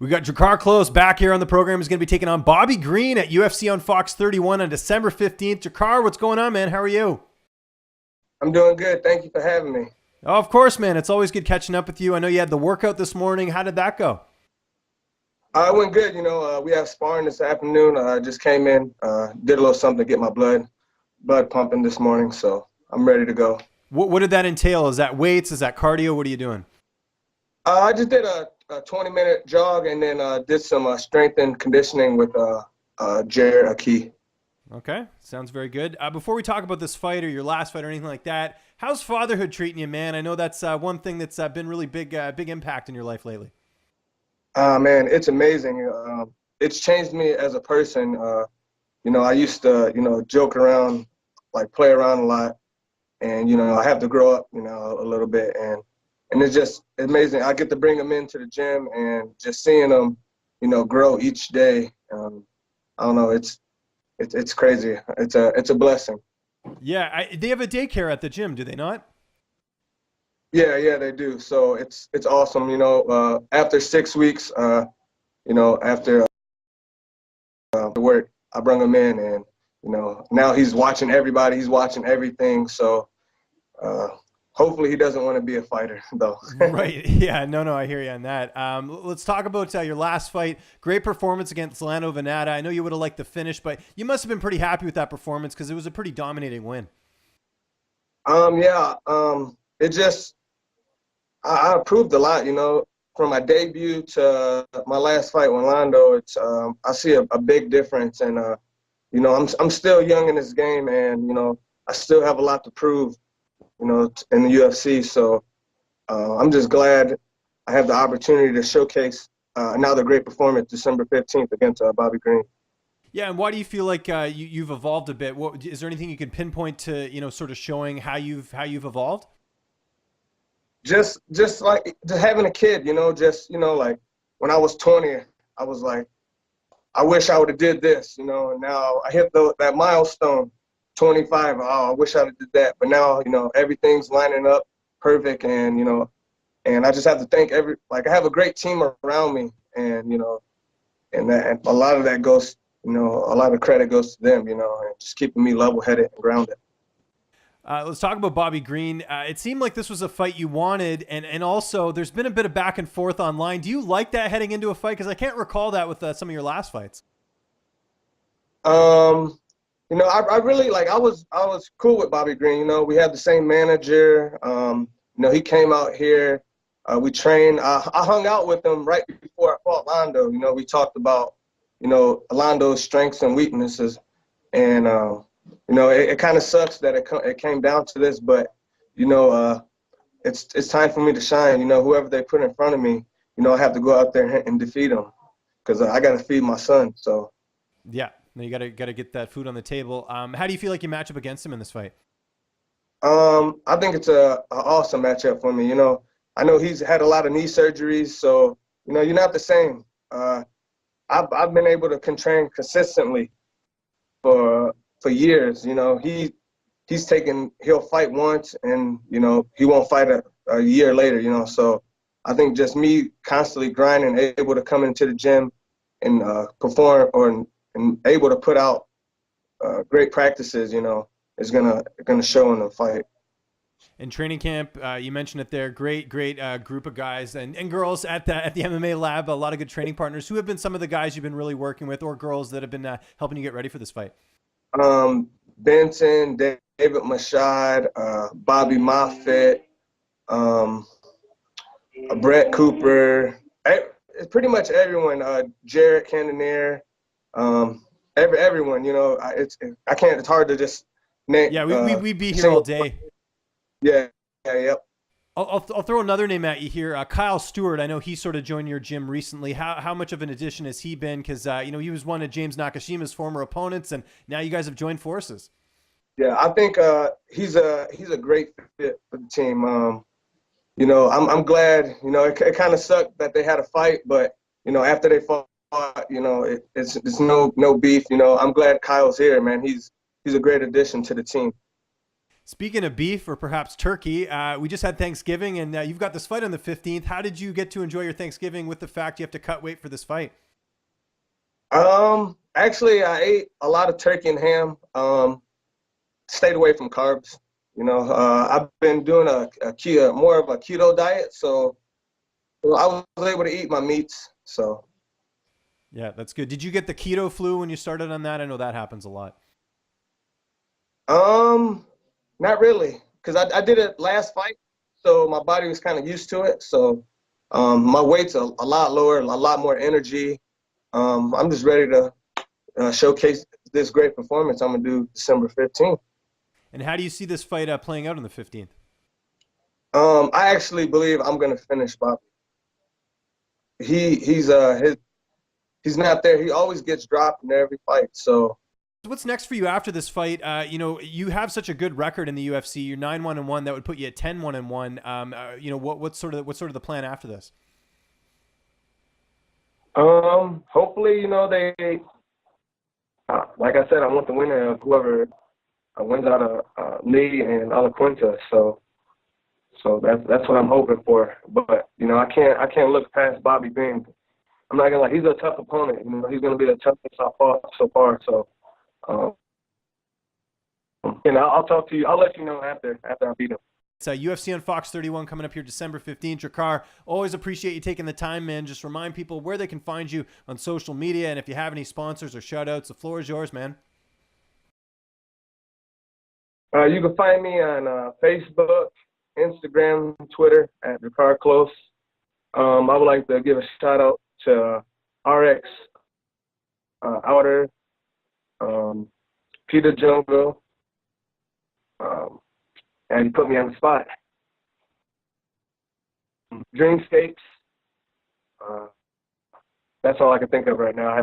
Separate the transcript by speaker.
Speaker 1: We got Drakkar Klose back here on the program. He's going to be taking on Bobby Green at UFC on Fox 31 on December 15th. Drakkar, what's going on, man? How are you?
Speaker 2: I'm doing good. Thank you for having me.
Speaker 1: Oh, of course, man. It's always good catching up with you. I know you had the workout this morning. How did that go?
Speaker 2: It went good. We have sparring this afternoon. I just came in, did a little something to get my blood pumping this morning, so I'm ready to go.
Speaker 1: What did that entail? Is that weights? Is that cardio? What are you doing?
Speaker 2: I just did a 20-minute jog and then did some strength and conditioning with Iaquinta.
Speaker 1: Okay, sounds very good. Before we talk about this fight or your last fight or anything like that, how's fatherhood treating you, man? I know that's one thing that's been really big impact in your life lately.
Speaker 2: Man, it's amazing. It's changed me as a person. I used to, joke around, like play around a lot, and I have to grow up, a little bit, and it's just amazing. I get to bring them into the gym and just seeing them, grow each day. I don't know. It's crazy. It's a blessing.
Speaker 1: Yeah, they have a daycare at the gym, do they not?
Speaker 2: Yeah, they do. So it's awesome. After 6 weeks, after the work, I bring him in, and now he's watching everybody. He's watching everything. So hopefully he doesn't want to be a fighter, though.
Speaker 1: Right. Yeah. No, I hear you on that. Let's talk about your last fight. Great performance against Lando Venata. I know you would have liked the finish, but you must have been pretty happy with that performance because it was a pretty dominating win.
Speaker 2: Yeah. It just I improved a lot. From my debut to my last fight with Lando. It's I see a big difference, and I'm still young in this game, and I still have a lot to prove. In the UFC. So I'm just glad I have the opportunity to showcase another great performance December 15th against Bobby Green.
Speaker 1: Yeah, and why do you feel like you've evolved a bit? Is there anything you can pinpoint to sort of showing how you've evolved?
Speaker 2: Just like just having a kid, like when I was 20, I was like, I wish I would have did this, and now I hit that milestone. 25. Oh, I wish I did that. But now, everything's lining up perfect, and and I just have to thank I have a great team around me, and and a lot of that goes, a lot of credit goes to them, and just keeping me level-headed and grounded.
Speaker 1: Let's talk about Bobby Green. It seemed like this was a fight you wanted, and also there's been a bit of back and forth online. Do you like that heading into a fight? Because I can't recall that with some of your last fights.
Speaker 2: I really I was cool with Bobby Green. We had the same manager. He came out here. We trained. I hung out with him right before I fought Lando. We talked about, Lando's strengths and weaknesses. And, it kind of sucks that it came down to this, but, it's time for me to shine. Whoever they put in front of me, I have to go out there and defeat them because I got to feed my son. So,
Speaker 1: yeah. You gotta get that food on the table. How do you feel like you match up against him in this fight?
Speaker 2: I think it's a awesome matchup for me. I know he's had a lot of knee surgeries, so you're not the same. I've been able to train consistently for years. He'll fight once, and he won't fight a year later. So I think just me constantly grinding, able to come into the gym and perform and able to put out great practices, is gonna show in the fight.
Speaker 1: In training camp, you mentioned it there. Great group of guys and girls at the MMA lab. A lot of good training partners. Who have been some of the guys you've been really working with, or girls that have been helping you get ready for this fight?
Speaker 2: Benson, David Mashad, Bobby Moffitt, Brett Cooper. Pretty much everyone. Jared Cannonier. Everyone, I can't. It's hard to just name.
Speaker 1: Yeah, we'd be here all day.
Speaker 2: Yeah, yep.
Speaker 1: I'll throw another name at you here. Kyle Stewart. I know he sort of joined your gym recently. How much of an addition has he been? Because he was one of James Nakashima's former opponents, and now you guys have joined forces.
Speaker 2: Yeah, I think he's a great fit for the team. I'm glad. It kind of sucked that they had a fight, but after they fought. It's no beef. I'm glad Kyle's here, man. He's a great addition to the team.
Speaker 1: Speaking of beef or perhaps turkey, we just had Thanksgiving, and you've got this fight on the 15th. How did you get to enjoy your Thanksgiving with the fact you have to cut weight for this fight?
Speaker 2: Actually, I ate a lot of turkey and ham. Stayed away from carbs. I've been doing a keto, more of a keto diet, so I was able to eat my meats. So,
Speaker 1: Yeah, that's good. Did you get the keto flu when you started on that? I know that happens a lot.
Speaker 2: um, not really, because I did it last fight, so my body was kind of used to it. So, my weight's a lot lower, a lot more energy. I'm just ready to showcase this great performance I'm gonna do December 15th.
Speaker 1: And how do you see this fight playing out on the 15th?
Speaker 2: I actually believe I'm gonna finish Bobby. He's not there. He always gets dropped in every fight. So
Speaker 1: What's next for you after this fight? You have such a good record in the UFC. You're 9-1-1. That would put you at 10-1-1. What's sort of the plan after this?
Speaker 2: hopefully, they like I said, I want the winner of whoever wins out of Lee and Iaquinta. So that's what I'm hoping for. But I can't look past Bobby Bean. I'm not gonna lie, he's a tough opponent. He's gonna be the toughest I fought so far. So um, I'll talk to you. I'll let you know after I beat him.
Speaker 1: It's UFC on Fox 31 coming up here December 15th. Drakkar, always appreciate you taking the time, man. Just remind people where they can find you on social media, and if you have any sponsors or shout outs, the floor is yours, man.
Speaker 2: You can find me on Facebook, Instagram, Twitter at Drakkar Klose. I would like to give a shout out to RX Outer, Peter Jungle, and he put me on the spot. Dreamscapes. That's all I can think of right now.